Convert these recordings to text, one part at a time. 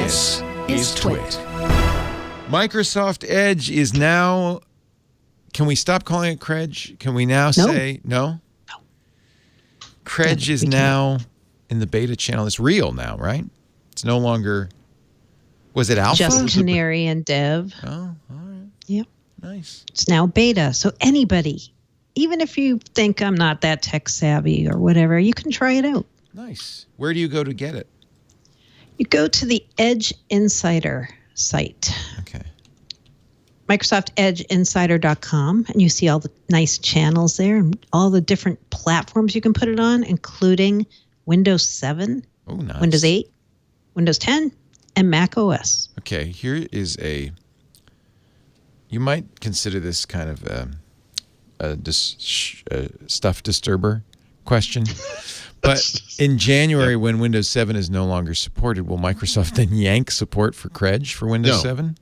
This is Twit. Microsoft Edge is now... Can we stop calling it Chredge? Can we now say... No? No. Chredge is now in the beta channel. It's real now, right? It's no longer... Was it alpha? Just Canary and Dev. Oh, all right. Yep. Nice. It's now beta. So anybody, even if you think I'm not that tech savvy or whatever, you can try it out. Nice. Where do you go to get it? You go to the Edge Insider site. Okay. MicrosoftEdgeInsider.com, and you see all the nice channels there and all the different platforms you can put it on, including Windows 7, nice. Windows 8, Windows 10, and Mac OS. Okay, here is you might consider this kind of a stuff disturber question. But in January, when Windows 7 is no longer supported, will Microsoft then yank support for Chredge for Windows 7?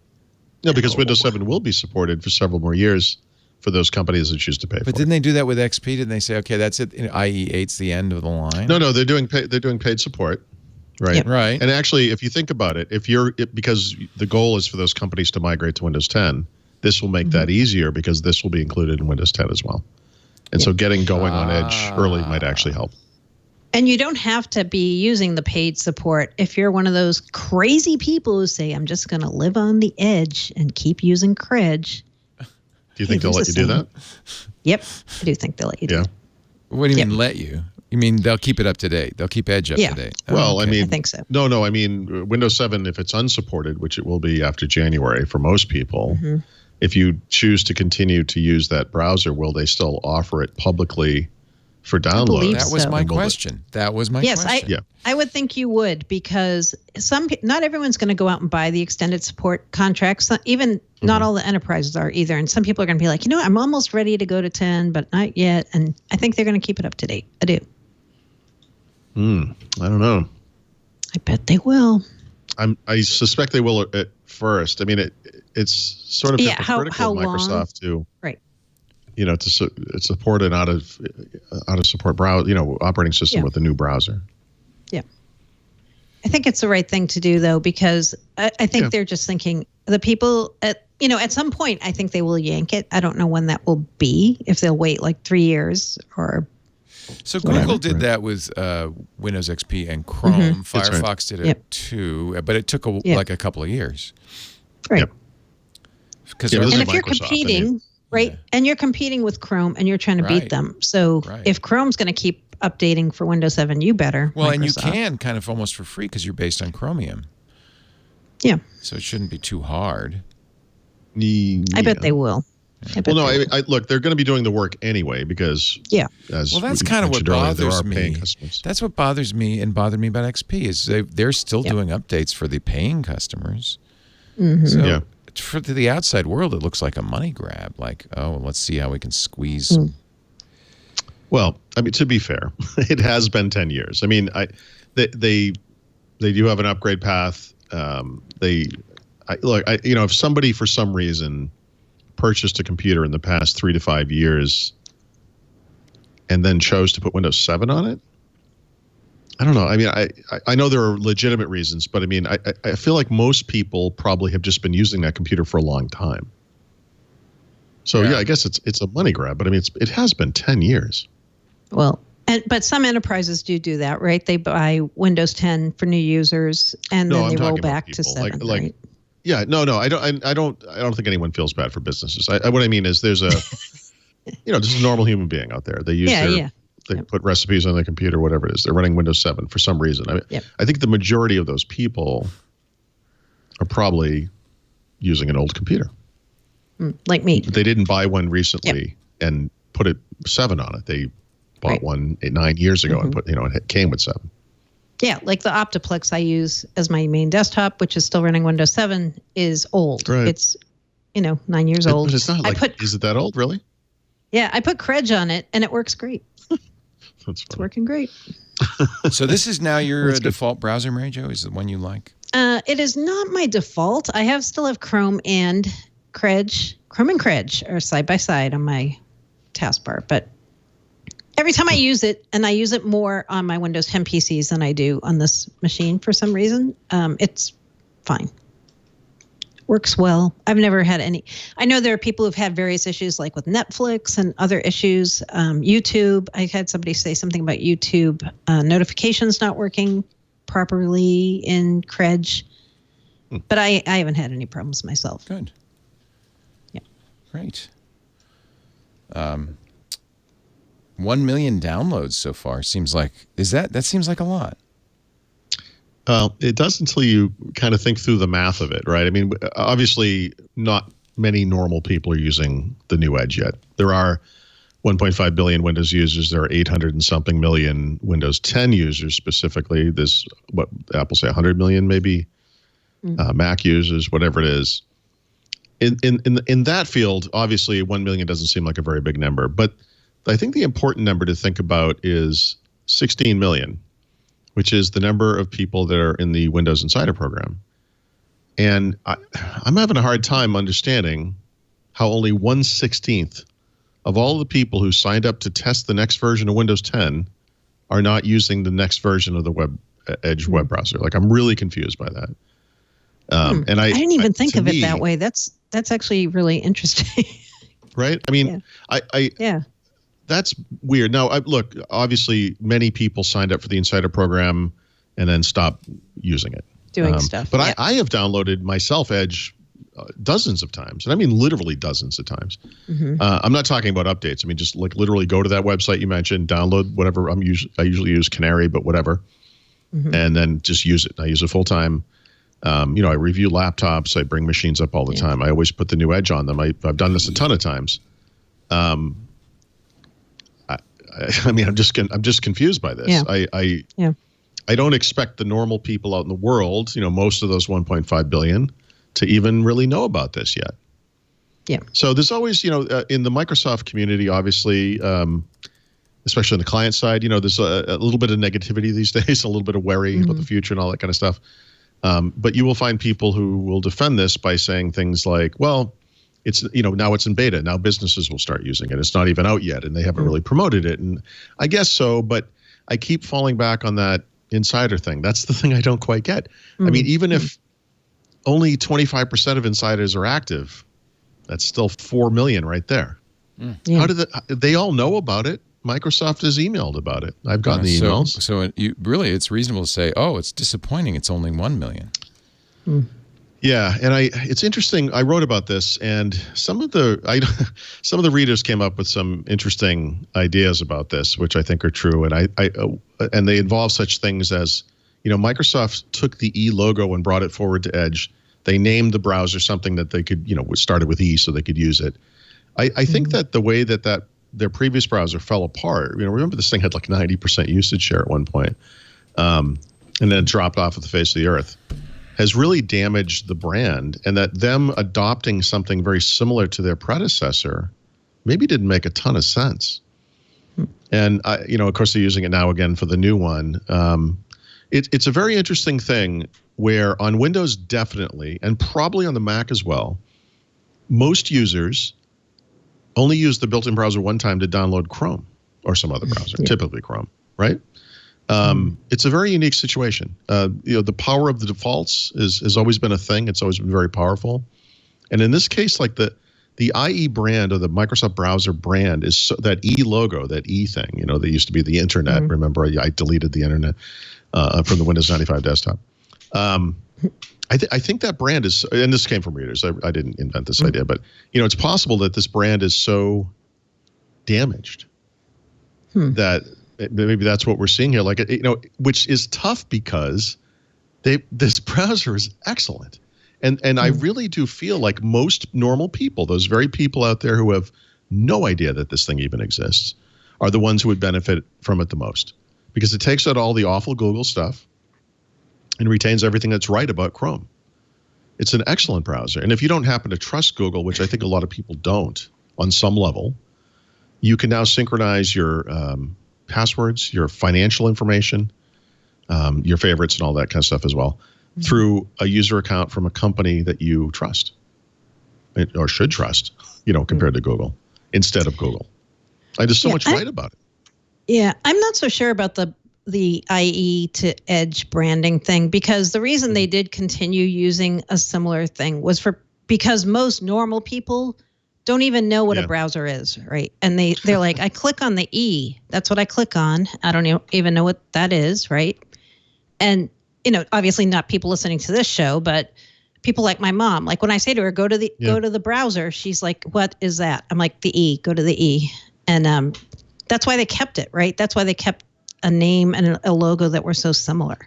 No, because Windows 7 will be supported for several more years for those companies that choose to pay for it. But didn't they do that with XP? Didn't they say, okay, that's it, IE 8's the end of the line? No, they're doing paid support. Right. Yep. Right. And actually, if you think about it, because the goal is for those companies to migrate to Windows 10, this will make that easier because this will be included in Windows 10 as well. And so getting going on Edge early might actually help. And you don't have to be using the paid support if you're one of those crazy people who say, I'm just going to live on the edge and keep using Chredge. Do you think they'll let you do that? Yep. I do think they'll let you do that. What do you mean let you? You mean they'll keep it up to date? They'll keep Edge up to date? Well, okay. I mean, I think so. No, I mean, Windows 7, if it's unsupported, which it will be after January for most people, if you choose to continue to use that browser, will they still offer it publicly for download? That was my question. Yes, I would think you would, because not everyone's going to go out and buy the extended support contracts. Even not all the enterprises are either. And some people are going to be like, I'm almost ready to go to 10, but not yet. And I think they're going to keep it up to date. I do. I don't know. I bet they will. I suspect they will at first. I mean, it's sort of hypocritical of Microsoft to to support an out of support browser, operating system with a new browser. Yeah, I think it's the right thing to do though, because I think they're just thinking the people at some point I think they will yank it. I don't know when that will be. If they'll wait like 3 years or. So Google did that with Windows XP and Chrome. Firefox did it too, but it took like a couple of years. Right. Yep. And if you're competing, right, and you're competing with Chrome and you're trying to beat them, so if Chrome's going to keep updating for Windows 7, you better. Well, Microsoft. and you can kind of almost for free because you're based on Chromium. Yeah. So it shouldn't be too hard. I bet they will. Well, no, look, they're going to be doing the work anyway because that's kind of what bothers me. That's what bothers me and bothered me about XP is they're still doing updates for the paying customers. So for the outside world, it looks like a money grab. Like, let's see how we can squeeze. Well, I mean, to be fair, it has been 10 years. I mean, they do have an upgrade path. If somebody for some reason purchased a computer in the past 3 to 5 years and then chose to put Windows 7 on it, I don't know. I mean, I know there are legitimate reasons, but I mean, I feel like most people probably have just been using that computer for a long time. So I guess it's a money grab, but I mean, it has been 10 years. Well, but some enterprises do that, right? They buy Windows 10 for new users and then they roll back to 7, right? Yeah, no, I don't think anyone feels bad for businesses. What I mean is there's just a normal human being out there. They use they put recipes on their computer, whatever it is. They're running Windows 7 for some reason. I think the majority of those people are probably using an old computer. Like me. They didn't buy one recently and put 7 on it. They bought one 9 years ago and it came with 7. Yeah, like the Optiplex I use as my main desktop, which is still running Windows 7, is old. Right. It's, 9 years old. But it's not is it that old, really? Yeah, I put Chredge on it, and it works great. It's working great. So this is now your default browser, Mary Jo? Is the one you like? It is not my default. I still have Chrome and Chredge. Chrome and Chredge are side by side on my taskbar, but every time I use it, and I use it more on my Windows 10 PCs than I do on this machine for some reason, it's fine. Works well. I've never had any. I know there are people who've had various issues like with Netflix and other issues. YouTube, I had somebody say something about YouTube notifications not working properly in Chredge. But I haven't had any problems myself. Good. Yeah. Great. 1 million downloads so far seems like that seems like a lot. Well, it does until you kind of think through the math of it, right? I mean, obviously, not many normal people are using the new Edge yet. There are 1.5 billion Windows users. There are 800 and something million Windows 10 users specifically. There's what Apple say 100 million maybe Mac users, whatever it is. In that field, obviously, 1 million doesn't seem like a very big number, but I think the important number to think about is 16 million. Which is the number of people that are in the Windows Insider program. And I'm having a hard time understanding how only 1/16 of all the people who signed up to test the next version of Windows 10 are not using the next version of the Edge web browser. Like, I'm really confused by that. And I didn't even think of it that way. That's actually really interesting. Right? I mean, yeah. That's weird. Now, look, obviously, many people signed up for the Insider program and then stopped using it. Doing stuff. But I have downloaded myself Edge dozens of times. And I mean literally dozens of times. I'm not talking about updates. I mean, just like literally go to that website you mentioned, download whatever. I usually use Canary, but whatever. And then just use it. I use it full time. I review laptops. I bring machines up all the time. I always put the new Edge on them. I've done this a ton of times. I mean, I'm just confused by this. Yeah. I don't expect the normal people out in the world, most of those 1.5 billion, to even really know about this yet. Yeah. So there's always, in the Microsoft community, obviously, especially on the client side, there's a little bit of negativity these days, a little bit of worry about the future and all that kind of stuff. But you will find people who will defend this by saying things like, well, it's, now it's in beta. Now businesses will start using it. It's not even out yet, and they haven't really promoted it. And I guess so, but I keep falling back on that insider thing. That's the thing I don't quite get. I mean, even if only 25% of insiders are active, that's still 4 million right there. How did they all know about it? Microsoft has emailed about it. I've gotten the emails. So it's reasonable to say, oh, it's disappointing. It's only 1 million. Yeah, and it's interesting. I wrote about this, and some of the readers came up with some interesting ideas about this, which I think are true. And and they involve such things as, Microsoft took the E logo and brought it forward to Edge. They named the browser something that they could, started with E, so they could use it. I think that the way that their previous browser fell apart. Remember this thing had like 90% usage share at one point, and then it dropped off of the face of the earth. Has really damaged the brand, and that them adopting something very similar to their predecessor maybe didn't make a ton of sense. And of course, they're using it now again for the new one. It's a very interesting thing where on Windows definitely, and probably on the Mac as well, most users only use the built-in browser one time to download Chrome or some other browser, typically Chrome, right? It's a very unique situation. The power of the defaults has always been a thing. It's always been very powerful. And in this case, like the IE brand or the Microsoft browser brand is that E logo, that E thing, that used to be the internet. Remember, I deleted the internet from the Windows 95 desktop. I think that brand is, and this came from readers. I didn't invent this idea, but it's possible that this brand is so damaged that maybe that's what we're seeing here. Like, which is tough because this browser is excellent. And I really do feel like most normal people, those very people out there who have no idea that this thing even exists, are the ones who would benefit from it the most. Because it takes out all the awful Google stuff and retains everything that's right about Chrome. It's an excellent browser. And if you don't happen to trust Google, which I think a lot of people don't on some level, you can now synchronize your passwords, your financial information, your favorites and all that kind of stuff as well, through a user account from a company that you trust or should trust, compared to Google instead of Google. There's so much right about it. Yeah, I'm not so sure about the the IE to Edge branding thing, because the reason they did continue using a similar thing was because most normal people don't even know what a browser is, right? And they're like, I click on the E. That's what I click on. I don't even know what that is, right? And, obviously not people listening to this show, but people like my mom. Like when I say to her, go to the browser, she's like, what is that? I'm like, the E, go to the E. And that's why they kept it, right? That's why they kept a name and a logo that were so similar.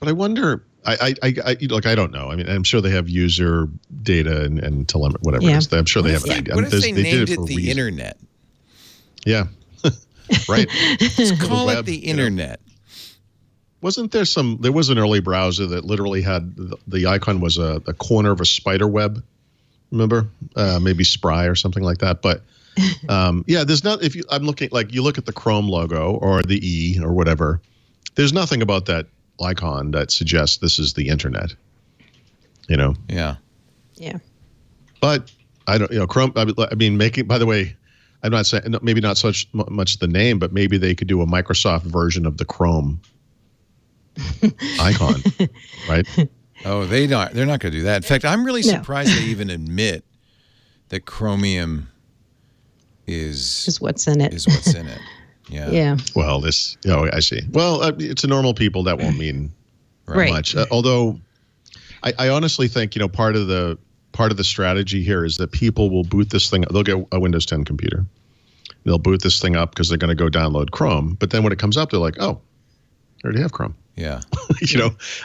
But I wonder, I don't know. I mean, I'm sure they have user data and telemetry, whatever it is. I'm sure they have an idea. What if they named it the internet? Yeah, right. Let's call it the internet. Wasn't there there was an early browser that literally had the icon was a corner of a spider web. Remember? Maybe Spry or something like that. But there's not, I'm looking, like you look at the Chrome logo or the E or whatever, there's nothing about that icon that suggests this is the internet, Yeah. Yeah. But I don't, Chrome, I mean, by the way, I'm not saying, maybe not such much the name, but maybe they could do a Microsoft version of the Chrome icon, right? Oh, they're not going to do that. In fact, I'm really surprised they even admit that Chromium is what's in it. Yeah. Yeah. Well, I see. Well, to normal people that won't mean much. Although, I honestly think part of the strategy here is that people will boot this thing. They'll get a Windows 10 computer. They'll boot this thing up because they're going to go download Chrome. But then when it comes up, they're like, oh, I already have Chrome. Yeah.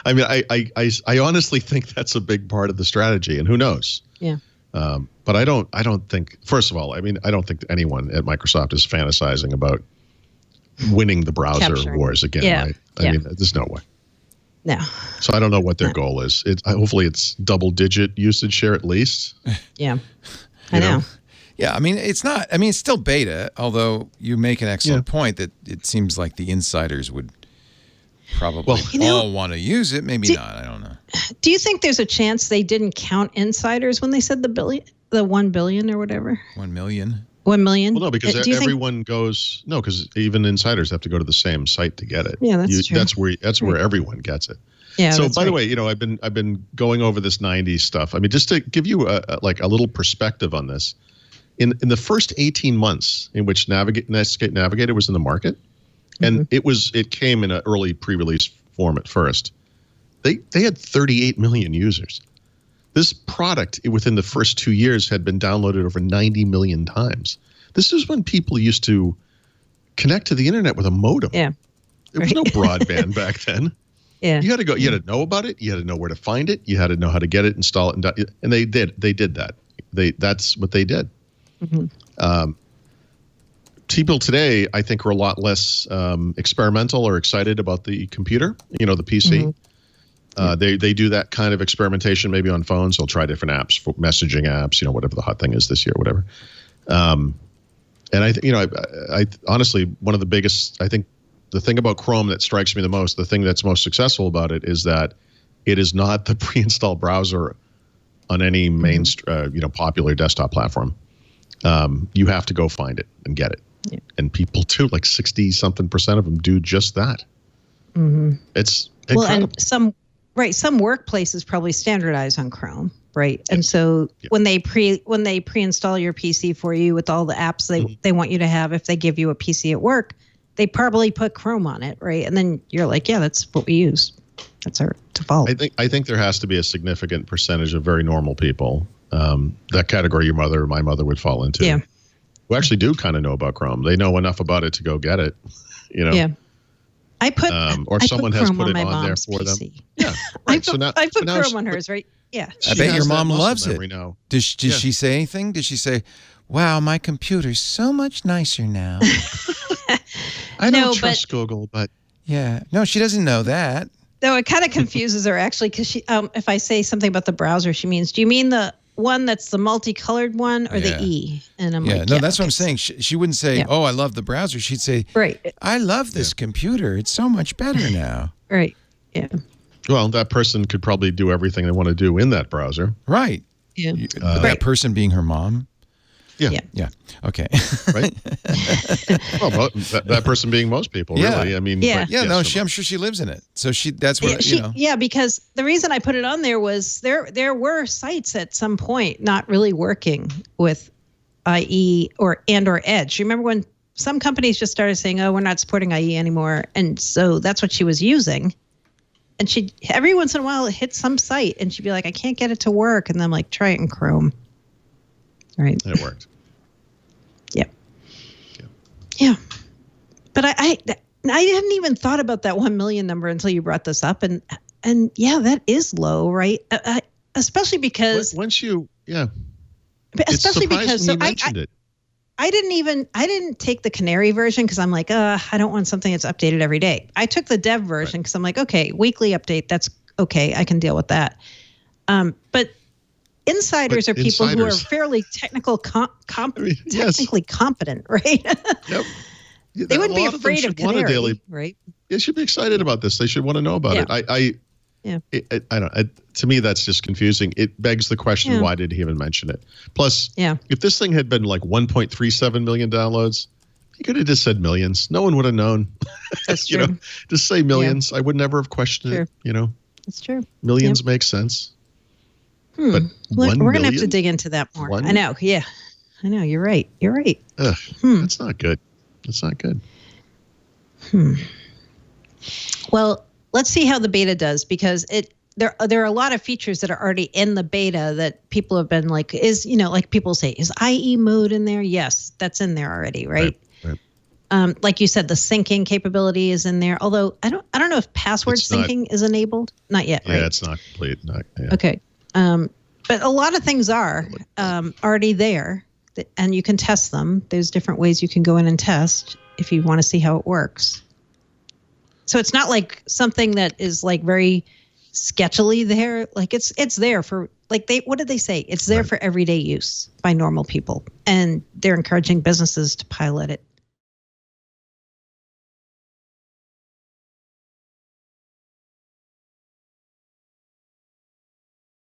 I mean, I honestly think that's a big part of the strategy, and who knows? Yeah. But I don't think, first of all, I mean, I don't think anyone at Microsoft is fantasizing about winning the browser wars again, right? I mean, there's no way. No. So I don't know what their goal is. Hopefully it's double-digit usage share at least. Yeah. I know. Yeah, I mean, it's not, I mean, it's still beta, although you make an excellent point that it seems like the insiders would probably all want to use it. Maybe not. I don't know. Do you think there's a chance they didn't count insiders when they said the 1 billion or whatever? 1 million. 1 million? Well, no, because everyone goes. No, because even insiders have to go to the same site to get it. Yeah, that's true. That's where everyone gets it. Yeah. So, by the way, I've been going over this '90s stuff. I mean, just to give you a little perspective on this, in the first 18 months in which Netscape Navigator was in the market, and it came in an early pre-release form at first. They had 38 million users. This product within the first 2 years had been downloaded over 90 million times. This is when people used to connect to the internet with a modem. Yeah. There was no broadband back then. Yeah. You had to go. You had to know about it. You had to know where to find it. You had to know how to get it, install it, and they did. They did that. That's what they did. Mm-hmm. People today, I think, are a lot less experimental or excited about the computer. The PC. Mm-hmm. They do that kind of experimentation maybe on phones. They'll try different apps, for messaging apps, whatever the hot thing is this year, whatever. And I honestly, one of the biggest, I think the thing about Chrome that strikes me the most, the thing that's most successful about it is that it is not the pre-installed browser on any main, popular desktop platform. You have to go find it and get it. Yeah. And people do, like 60-something% of them do just that. Mm-hmm. It's incredible. Well, and some workplaces probably standardize on Chrome, right? And so when they pre-install your PC for you with all the apps they want you to have, if they give you a PC at work, they probably put Chrome on it, right? And then you're like, yeah, that's what we use. That's our default. I think there has to be a significant percentage of very normal people, that category my mother would fall into. Yeah. Who actually do kind of know about Chrome. They know enough about it to go get it. Yeah. Someone has put it on there for them. Yeah, right. I put Chrome on hers, right? Yeah. I bet your mom loves it. Now. Did she say anything? Did she say, "Wow, my computer's so much nicer now"? I don't trust Google, but yeah, no, she doesn't know that. No, it kind of confuses her actually, because she, if I say something about the browser, she means, do you mean the one that's the multicolored one or the E? And I'm like, that's what I'm saying. She wouldn't say, "Oh, I love the browser." She'd say, "Right, I love this computer. It's so much better now." Right. Yeah. Well, that person could probably do everything they want to do in that browser. Right. Yeah. That person being her mom. Yeah. Okay. Right. Well, that person being most people, really. I mean, yeah. I'm sure she lives in it. So that's what you know. Yeah, because the reason I put it on there was there were sites at some point not really working with IE or Edge. You remember when some companies just started saying, "Oh, we're not supporting IE anymore," and so that's what she was using. And she every once in a while hit some site, and she'd be like, "I can't get it to work," and then I'm like, "Try it in Chrome." Right. It worked. Yeah. But I hadn't even thought about that 1 million number until you brought this up. And yeah, that is low, right? Especially because especially because so I didn't take the Canary version because I'm like, I don't want something that's updated every day. I took the dev version because I'm like, okay, weekly update. That's okay. I can deal with that. But insiders are people who are fairly technically competent, right? Yep. They wouldn't be afraid of Canary, right? They should be excited about this. They should want to know about it. I don't. To me, that's just confusing. It begs the question: why did he even mention it? Plus, if this thing had been like 1.37 million downloads, he could have just said millions. No one would have known. That's true. Just say millions. I would never have questioned it. That's true. Millions make sense. But we're going to have to dig into that more. I know. Yeah. I know. You're right. That's not good. That's not good. Well, let's see how the beta does because there are a lot of features that are already in the beta that people have been like, like people say, is IE mode in there? Yes, that's in there already, right? Like you said, the syncing capability is in there. Although I don't know if password syncing is enabled. Not yet, right? Yeah, it's not complete. Okay. But a lot of things are already there, and you can test them. There's different ways you can go in and test if you want to see how it works. So it's not like something that is like very sketchily there. Like it's there for what did they say? It's there for everyday use by normal people, and they're encouraging businesses to pilot it.